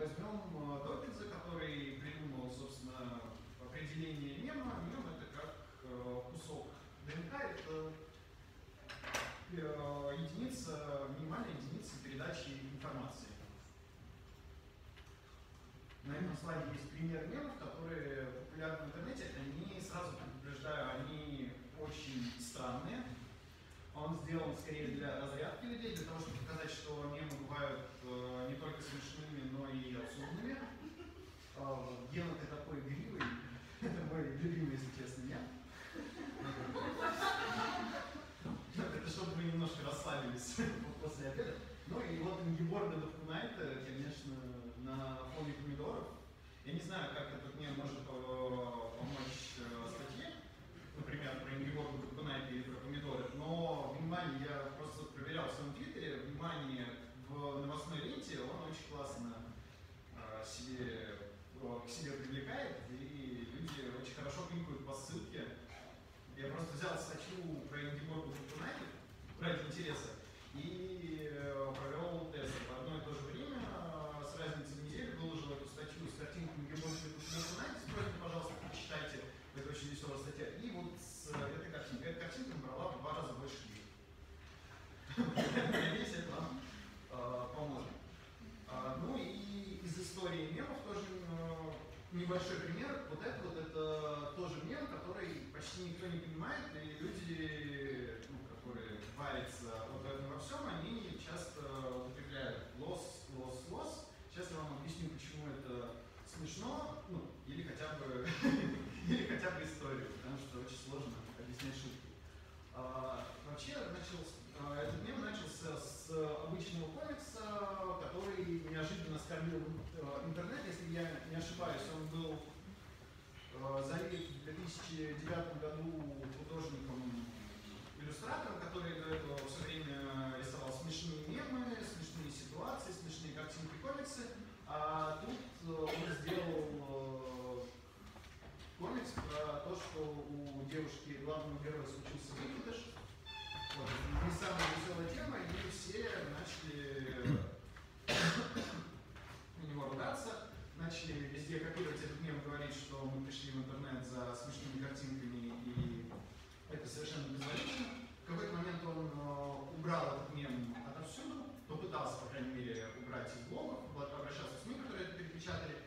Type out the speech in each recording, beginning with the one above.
возьмем Докинза, который придумал, собственно, определение мема. Мем — это как кусок ДНК, это минимальная единица передачи информации. На этом слайде есть пример мемов, которые популярны в интернете. Они, сразу предупреждаю, они очень странные. Он сделан скорее для разрядки людей, для того, чтобы показать, что мемы бывают не только смешными, но и абсурдными. Гена, ты такой игривый. Это мой любимый, если честно, мем. Это чтобы вы немножко расслабились после обеда. Ну и вот Ингеборга Дапкунайте, конечно, на фоне помидоров. Я не знаю, как этот мем может помочь статье, например, про Ингеборгу Дапкунайте или про помидоры, но внимание, я просто проверял в своем твиттере, внимание в новостной ленте он очень классно к себе привлекает, и люди очень хорошо кликают по ссылке. Я просто взял статью про Ингеборгу Дапкунайте ради интереса и провел тест. В одно и то же время, с разницей в неделю, выложил эту статью с картинками Ингеборгу Дапкунайте. Спросите, пожалуйста, почитайте, это очень веселая статья. И вот с этой картинкой. Эта картинка набрала в 2 раза больше кликов. Надеюсь, это вам поможет. Ну и из истории мемов тоже небольшой пример. Вот это тоже мем, который почти никто не понимает, и люди, которые варятся вот в этом во всем, они часто употребляют лос. Сейчас я вам объясню, почему это смешно, или хотя бы историю, потому что очень сложно объяснять шутки. Вообще, этот мем начался с обычного комикса, который неожиданно скормил интернет. Если я не ошибаюсь, он был залит в 2009 году художником-иллюстратором, который до этого все время рисовал смешные мемы, смешные ситуации, смешные картинки, комиксы. А тут он сделал комикс про то, что у девушки, главного героя, случился выкидыш. Вот, не самая веселая тема, и все начали на него ругаться, начали везде копировать этот мем, говорить, что мы пришли в интернет за смешными картинками, и это совершенно безволично. В какой-то момент он убрал этот мем отовсюду, попытался, по крайней мере, убрать из блогов, обращаться в СМИ, которые это перепечатали.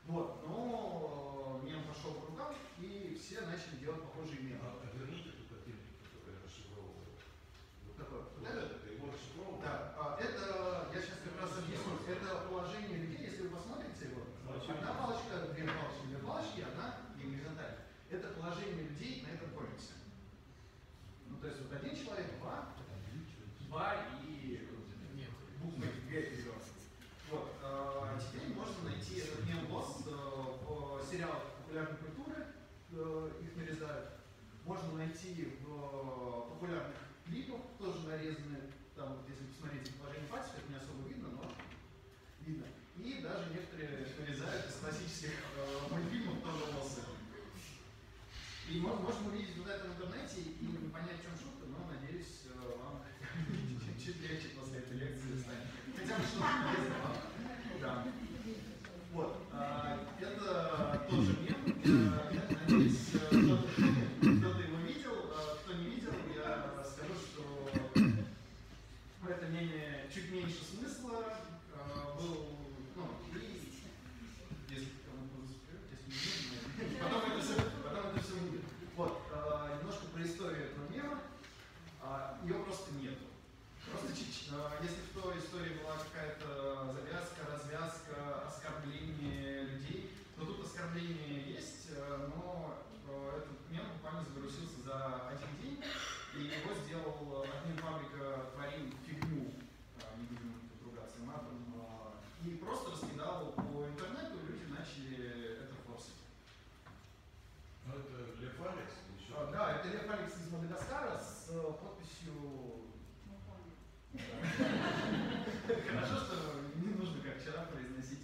Вот, но мем пошел по рукам, и все начали делать похожие мемы. Верните эту картинку, которая расшифровывала. Какое? Вот это его расшифровывало? Да, это, я сейчас как раз объясню, это положение людей, если вы посмотрите его, одна палочка, две палочки, одна и горизонтальная. Это положение людей на этом комиксе. Ну, то есть вот один человек, два и буквы Г вперед. Вот, теперь можно найти этот мем-босс в сериалах популярной культуры, их нарезают. Можно найти в популярных клипах, тоже нарезаны, там, вот, если посмотреть положение пальцев, это не особо видно, но видно. И даже некоторые нарезают из классических мультфильмов тоже боссы. И можно увидеть вот это в интернете и не понять, в чем шутка, но, надеюсь, вам чуть легче после этой лекции станет. Хотя бы что-то полезное. Да. Вот. Это тоже мем. Надеюсь, кто-то его видел. Кто не видел, я скажу, что в этом меме чуть меньше смысла. Был, и если кому-то если не потом это все будет. Вот, немножко про историю этого мема. Ее просто нету. Просто если в той истории была какая-то завязка, развязка, оскорбление людей, то тут оскорбление есть, но этот мем буквально загрузился за один день, и его сделал админ паблика «Творим фигню», не будем ругаться матом, и просто раскидал по интернету, и люди начали это форсить. Ну это Лев Алекс? Да, это Лев Алекс из Мадагаскара с подписью... Хорошо, что не нужно, как вчера, произносить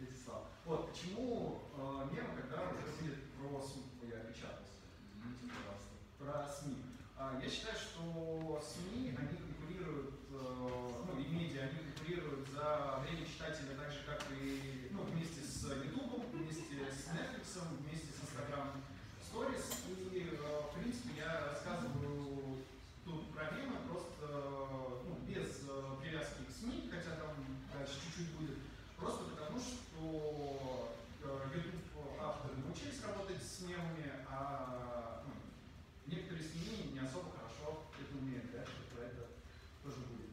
эти слова. Вот, почему мем, когда уже будет про СМИ, я опечатался, извините, пожалуйста, про СМИ. Я считаю, что СМИ, они конкурируют, и медиа, они конкурируют за время читателя так же, как и с Netflix, вместе с Instagram Stories. И, в принципе, я рассказываю тут про мемы просто без привязки к СМИ, хотя там дальше чуть-чуть будет. Просто потому, что YouTube авторы научились работать с мемами, а некоторые СМИ не особо хорошо это умеют, да, что про это тоже будет.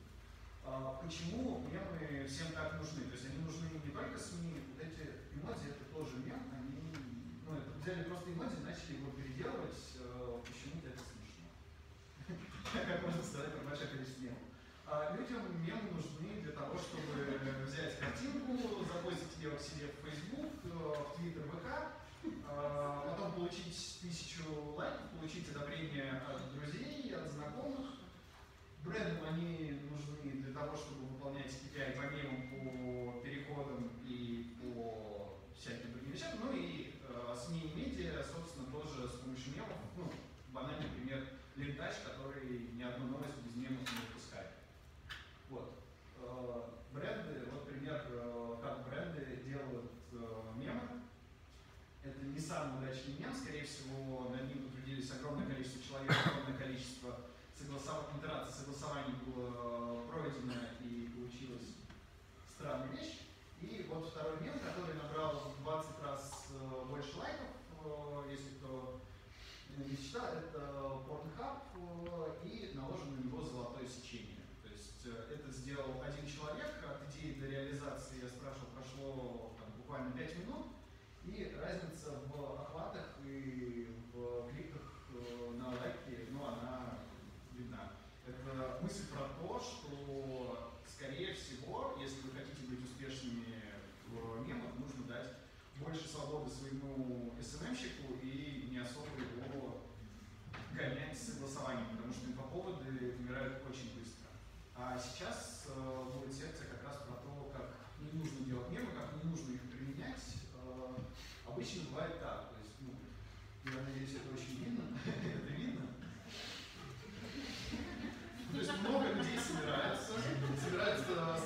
Почему мемы всем так нужны? То есть они нужны не только СМИ, вот эти эмодзи это тоже мем, они это взяли просто эмодзи, начали его переделывать, почему-то это смешно. Как можно сказать про большое количество мемов. Людям мемы нужны для того, чтобы взять картинку, запостить ее к себе в Facebook, в Twitter, ВК, потом получить 1000 лайков, получить одобрение от друзей, от знакомых. Брендам они нужны для того, чтобы выполнять KPI по мемам, по переходам и по всяким другим вещам. Ну и СМИ и медиа, собственно, тоже с помощью мемов. Банальный пример Лентач, который ни одну новость без мемов не выпускает. Вот. Бренды, вот пример, как бренды делают мемы. Это не самый удачный мем, скорее всего, над ним потрудились огромное количество человек, огромное количество итераций, согласований было пройдено и получилась странная вещь. И вот второй мем, который набрал в 20 раз больше лайков, если кто не читал, это Pornhub и наложено на него золотое сечение. То есть это сделал один человек, от идеи до реализации, я спрашивал, прошло буквально 5 минут, и разница в охватах и в кликах на лайки, она видна. Это мысль про то, что, скорее всего, если вы хотите быть успешными в мемах, нужно дать больше свободы своему СММщику и не особо его гонять с согласованием, потому что инфоповоды умирают очень быстро. А сейчас будет секция как раз про то, как не нужно делать мемы, как не нужно их применять. Обычно бывает так, то есть, я надеюсь, это очень видно, это видно. То есть много людей собираются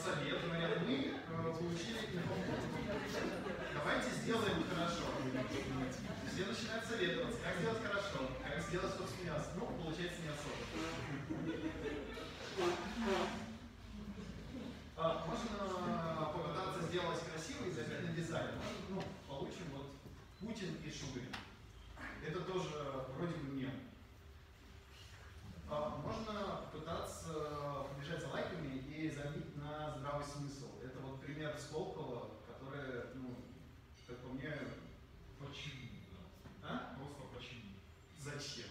совет, говорят, мы получили инфоповод. Давайте сделаем хорошо. Все начинают советоваться, как сделать хорошо, как сделать, чтобы смеялся. Получается не особо. Можно попытаться сделать красиво и забить на дизайн. Получим вот Путин и Шугрин. Это тоже вроде бы мем. Можно пытаться побежать за лайками и забить на здравый смысл. Это вот пример Сколково, который, как по мне... Почему? А? Просто почему? Зачем?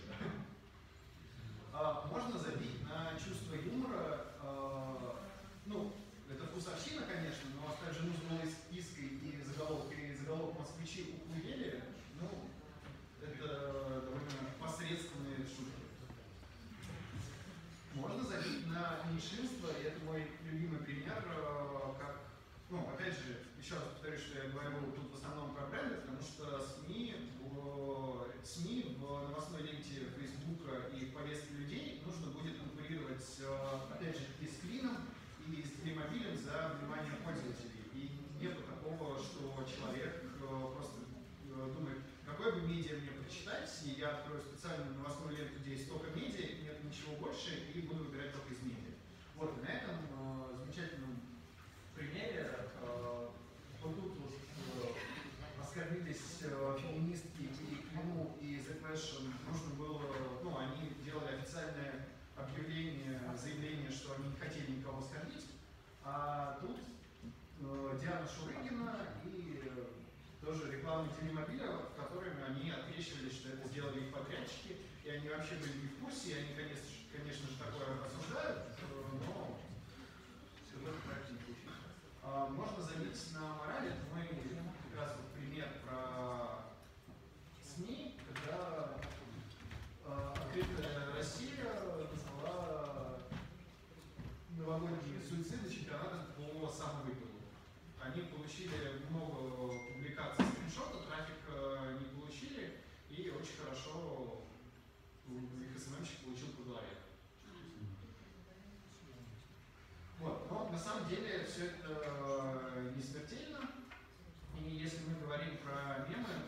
Можно забить на чувство юмора. Это вкусовщина, конечно, но оставить жену с голой спиской и заголовок «Москвичи ухуели», это довольно посредственные шутки. Можно забить на меньшинство, и это мой любимый пример, как, опять же, еще раз повторюсь, что я говорю тут в основном про бренды, потому что СМИ в новостной ленте Фейсбука и в повестке людей нужно будет конкурировать, опять же, и с клином, и с телемобилем за внимание пользователей. И нету такого, что человек просто думает, какой бы медиа мне прочитать, и я открою специальную новостную ленту, где есть только медиа, и нет ничего больше, и буду выбирать только из медиа. Вот, на этом замечательном примере вот тут оскорбились феминистки и Климу, и The Fashion. Нужно было, они делали официальное объявление, заявление, что они не хотели никого оскорбить. А тут Диана Шурыгина и тоже рекламы телемобиля, в которыми они открещивали, что это сделали их подрядчики, и они вообще были не в курсе, и они, конечно же, такое осуждают, но все равно проект не получится. Можно забить на мораль, это мой как раз вот пример про СМИ, когда «Открытая Россия» назвала новогодние суициды чемпионатом по самовыпилу. Они получили много публикаций скриншотов, трафик не получили, и очень хорошо их СММщик получил по голове. Вот. Но на самом деле все это не смертельно. И если мы говорим про мемы,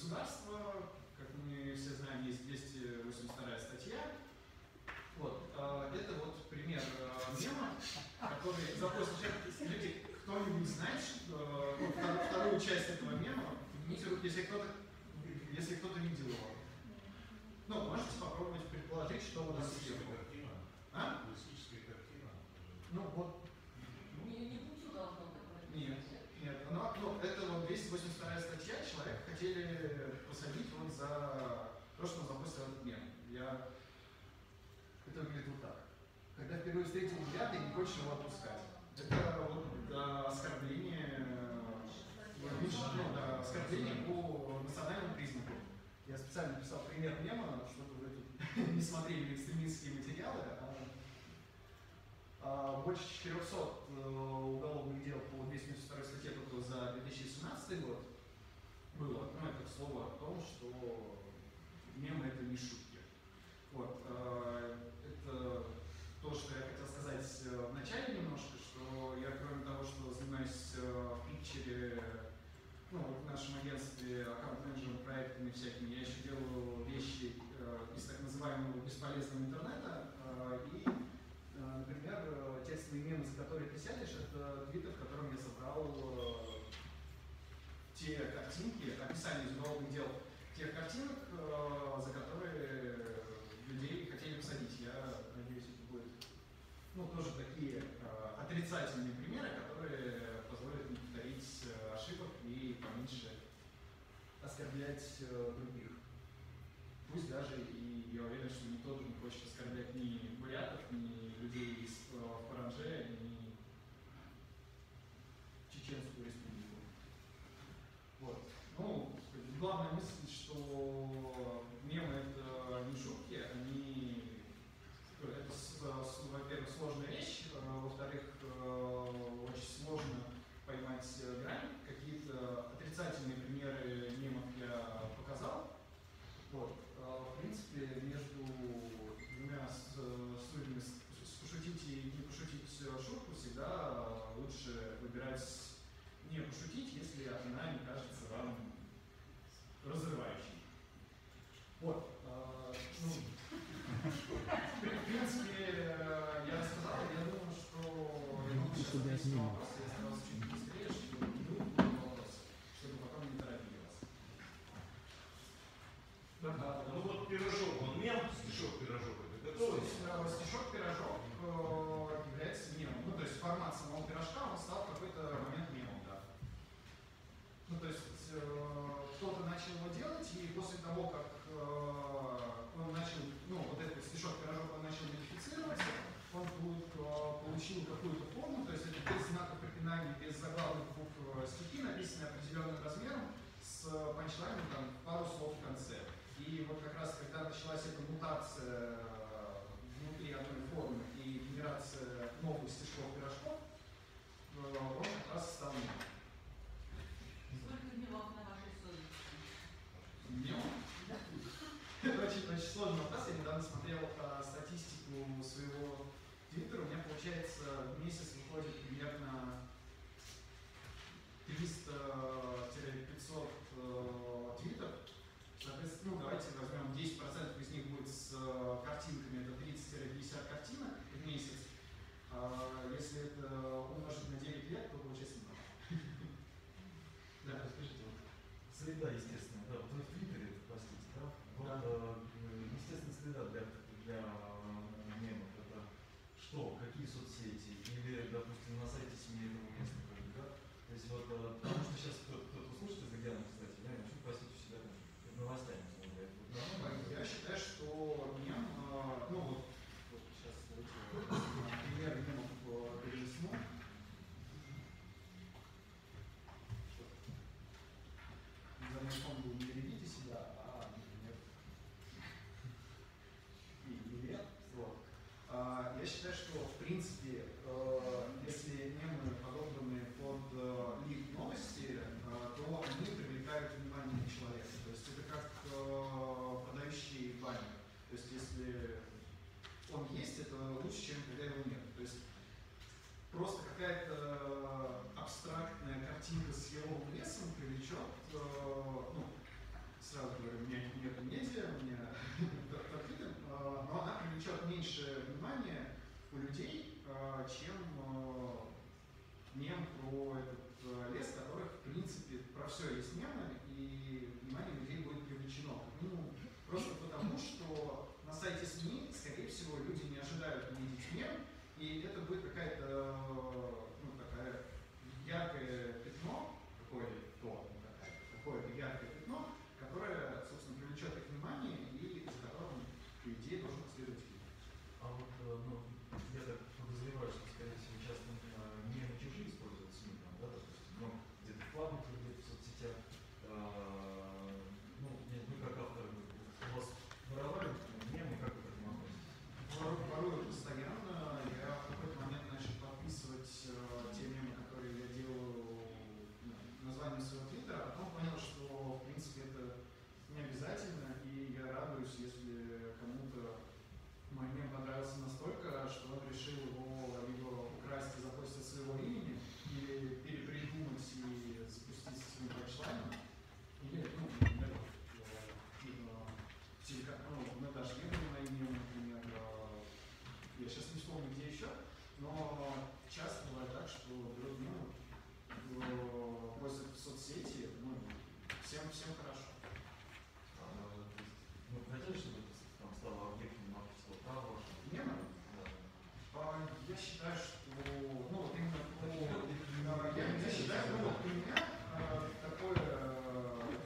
государства, как мы все знаем, есть 282 статья. Вот, это вот пример мема, который запустил люди. Кто-нибудь знает вторую часть этого мема? Поднимите руки, если кто-то видел его. Ну, можете попробовать предположить, что у нас есть. Картина. А? Туристическая картина. Ну вот. Не бутью должно быть. Нет. Ну, это вот 282 статья, человека хотели посадить вот за то, что он запустил этот мем. Это выглядит вот так. Когда впервые встретил тебя, ты не хочешь его отпускать. Это вот оскорбление, оскорбление по национальному признаку. Я специально писал пример мема, чтобы вы тут не смотрели экстремистские материалы. Больше 400 уголовных дел по 202 статье только за 2017 год было. Ну, это к слову о том, что мемы это не шутки. Вот. Это то, что я хотел сказать в начале немножко, что я, кроме того, что занимаюсь в Питчере, ну, вот в нашем агентстве аккаунт-менеджером, проектами всякими, я еще делаю вещи из так называемого бесполезного интернета. И, например, текстовые мемы, за которые ты сядешь, это твиттер, в котором я собрал те картинки, описание из уголовных дел тех картинок, за которые людей хотели посадить. Я надеюсь, это будет тоже такие отрицательные примеры, которые позволят не повторить ошибок и поменьше оскорблять других. Пусть даже и я уверен, что никто не хочет оскорблять ни бурятов, ни людей из Паранже, ни Чеченскую республику. Вот. Ну, главная мысль, что мемы это не шутки, это, во-первых, сложная вещь, во-вторых, очень сложно поймать грань. Какие-то отрицательные примеры мемов я показал. Вот. В принципе, между двумя судьями пошутить и не пошутить шутку всегда лучше выбирать не пошутить, если она не кажется вам разрывающей. Вот. В принципе, я рассказал, я думаю, что я могу сейчас ответить на вопросы, я старался чуть быстрее, чтобы был вопрос, чтобы потом не торопили вас. Ну вот пирожок, он мем, стишок пирожок, это готовый? Стишок пирожок является мемом. Ну, то есть формат самого пирожка, он стал в какой-то момент мемом, да. Ну, то есть кто-то начал его делать, и после того, как он начал, вот этот стишок пирожок, он начал модифицироваться, он получил какую-то форму, то есть это без знаков препинания, без заглавных букв стихи, написанные определенным размером, с панчлайном, там, пару слов в конце. И вот как раз, когда началась эта мутация внутри одной формы и генерация новых стишков-пирожков, он как раз стал мемом. Сколько мемов на вашей совести? Мемом? Да. Это очень сложный вопрос. Я недавно смотрел статистику своего твиттера. У меня, получается, в месяц выходит примерно 300-500 твитов. Соответственно, давайте возьмем 10% из них будет с картинками, это 30-50 картинок в месяц. Если это умножить на 9 лет, то получается много. Да, скажите, вот среда, естественно, да, вот вы в Твиттере постите, да? Вот, естественно, среда для мемов это что? Какие соцсети? Или, допустим, на сайте семейного места, да? То есть вот, потому что сейчас кто-то услышит из региона, кстати, да, и начнут постить у себя там новостями. Я считаю, что мем, вот сейчас пример мемов перенесу. За мой фон чем мем про этот лес, который, в принципе, про все есть мемы, и внимание людей будет привлечено. Ну, просто потому, что на сайте СМИ, скорее всего, люди не ожидают увидеть мем, и это будет какая-то, ну, такая яркое пятно, какое-то яркое пятно, которое, собственно, привлечет их внимание и за которым, по идее, должен последовать фильм. А вот, ну, я так подозреваю, что, скорее всего, часто мемы чужие используют СМИ, там, да, допустим, ну, где-то в паблике, где-то в соцсетях. Ну, вы как автор, у вас воровали мемы, как вы к этому относитесь? Ворую постоянно. Я в какой-то момент начал подписывать те мемы, которые я делаю, ну, названием своего твиттера, а потом понял, что, в принципе, это не обязательно, и я радуюсь, если кому-то мой мем понравился настолько, что он решил его либо украсть и запостить от своего имени, или перепридумать и запустить со своим панчлайном, или, ну, например, ну, на Дашне были мои мемы, например, я сейчас не вспомню, где еще, но часто бывает так, что берут мемы, постят в соцсети, ну, всем хорошо. Ну, хотели, чтобы это там стало объектом авторского права? Мемы? Да. Я считаю, что, ну, вот именно я считаю, ну, вот у меня такое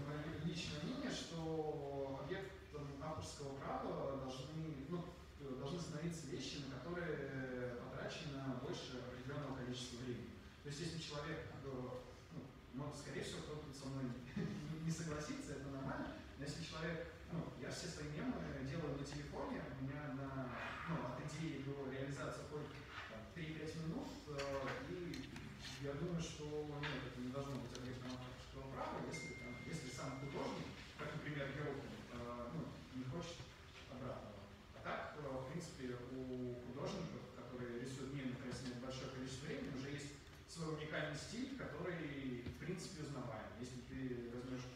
мое личное мнение, что объектом авторского права должны становиться вещи, на которые потрачено больше определенного количества времени. То есть, если человек, ну, скорее всего, кто-то со мной не согласится, это нормально, но если человек, ну, я все свои мемы делаю на телефоне, у меня от идеи до реализации уходит 3-5 минут, и я думаю, что нет, это не должно быть объектом авторского права, если сам художник, как, например, Георгий, не хочет обратного. А так, в принципе, у художников, которые рисуют мемы, которые занимают большое количество времени, уже есть свой уникальный стиль, который, в принципе, узнаваем. Если ты возьмешь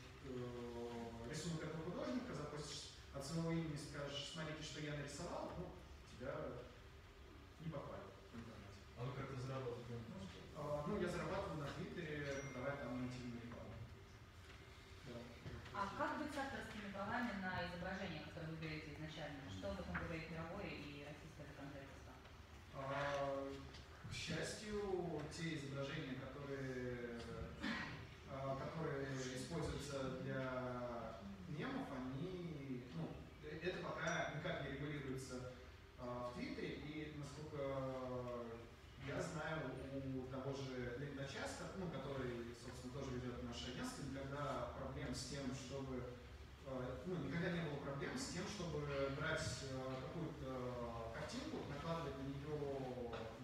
рисунок этого художника, запустишь от своего имени, скажешь, смотрите, что я нарисовал, ну, тебя не похвалят в интернете. А вы как-то зарабатываете на этом? Ну, я зарабатываю на Твиттере, продавая там нативную рекламу. Да. А как быть с авторскими правами на изображения, которые вы берете изначально? Что об этом говорит мировое и российское законодательство? К счастью, те изображения, которые используются для мемов, они, ну, это пока никак не регулируется в Твиттере, и, насколько я знаю, у того же Ленточаса, ну, который, собственно, тоже ведет наше агентство, никогда проблем с тем, чтобы, никогда не было проблем с тем, чтобы брать какую-то картинку, накладывать на нее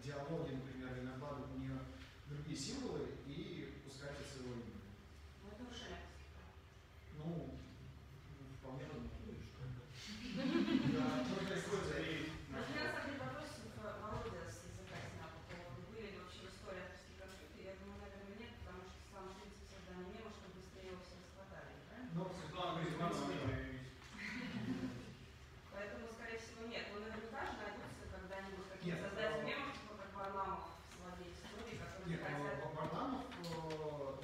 диалоги, например, или накладывать на нее другие символы и пускать от своего имени. Ну, это нарушение. Ну, вполне возможно. Да, ну, такой скорее. У меня, на самом деле, вопрос Володя с языка снял по поводу, были ли вообще в истории авторские конфликты. Я думаю, наверное, нет, потому что сам принцип создания мема, чтобы быстрее его все расхватали, правильно? Но Светлана Григорьевна, Поэтому, скорее всего, нет. Но наверняка же найдутся когда-нибудь Нет, какие-то создатели мемов, типа как Варламов в «Злодей истории», которые нет, хотят... Варламов,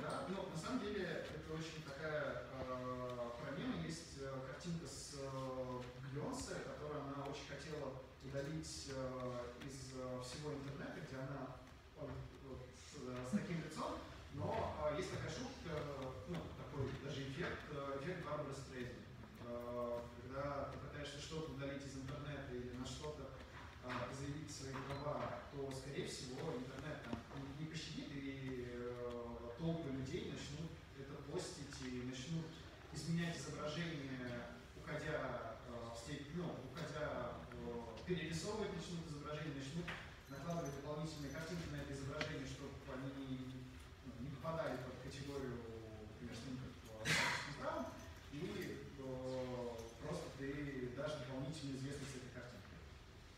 да, но на самом деле это очень такая про мемы есть картинка с Бейонсе, которую она очень хотела удалить из всего интернета, где она с таким лицом, но есть такая шутка, ну, такой даже эффект Барбары Стрейзен. Когда ты пытаешься что-то удалить из интернета или на что-то заявить свои права, то, скорее всего, интернет там не пощадит, и толпы людей начнут это постить и начнут изменять изображение, уходя в степень, перерисовывать начнут изображение, начнут накладывать дополнительные картинки на это изображение, чтобы они не попадали под категорию, например, снимков